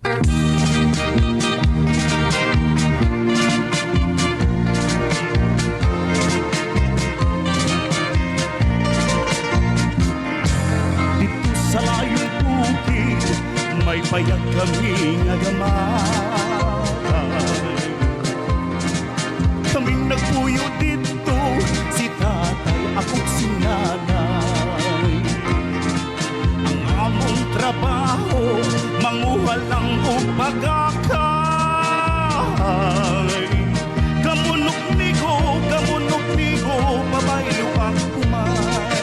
Dito sa layong bukid may payag kaming agamay. Kaming nagpuyo dito, si tatay ako't si nanay. Ang among trabaho, manguha lang o pagakay. Gamunok nigo, babaylo ang kumay.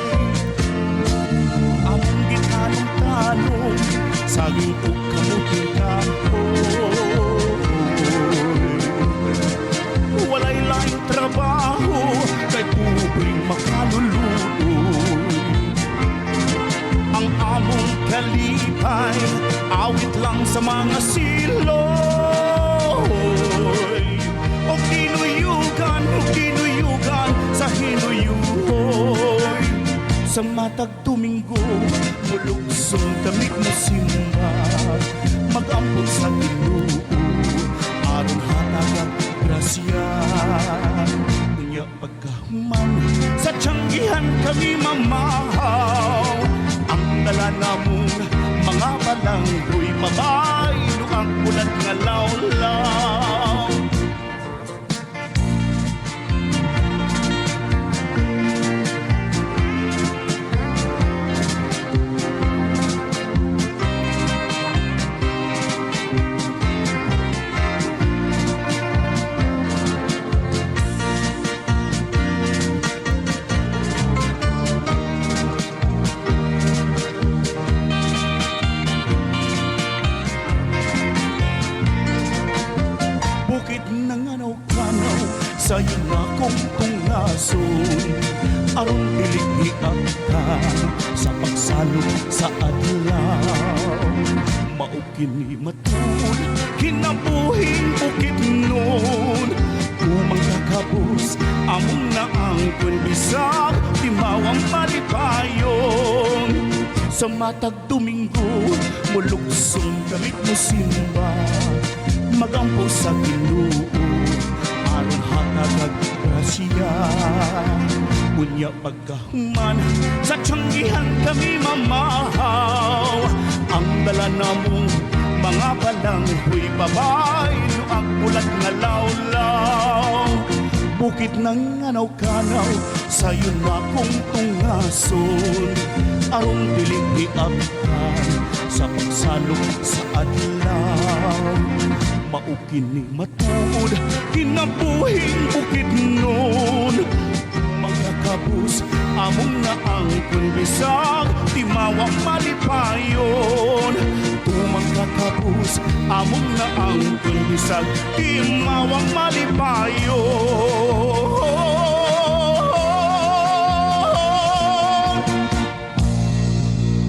Among gitanong-tanong, saging o kamuting kahoy. Walay laing trabaho, kay pubring makaluluoy. Ang among kalipay, awit lang sa mga siloy. O kinuyugan sa hinuyuhoy. Sa matag Domingo, mulugsong damit mo simba. Mag-ampun sa Ginoo, aron hatag grasya. Unya pagkahuman, sa tiyanggihan kami mamahaw. Ang dala namong mga balanggoy, mabaylo ang ulat nga lawlaw. Bukid ng anaw-kanaw, sa'yo na kong tungason. Aron piling iaktan sa pagsalok sa adlaw. Maugin ni matud, kinabuhing bukid nun. Umang kakabus, among na ang kunbisag, timawang malipayon. Sa matag Domingo, mulugsong damit mo simba. Magampo sa Ginoo, aron hatag grasya. Unya pagkahuman, sa tiyanggihan kami mamahaw. Ang dala namong mga balanghoy, babaylo ang ulat nga lawlaw. Bukid ng anaw-kanaw, sa'yo na kong tungason. Aron piling iaktan sa pagsalok sa adlaw. Maugin ni matud, kinabuhing bukid nun. Mga kabus, among na ang kunbisag, timawang malipayon. Tumang kakabus, among na ang kunbisag, timawang malipayon.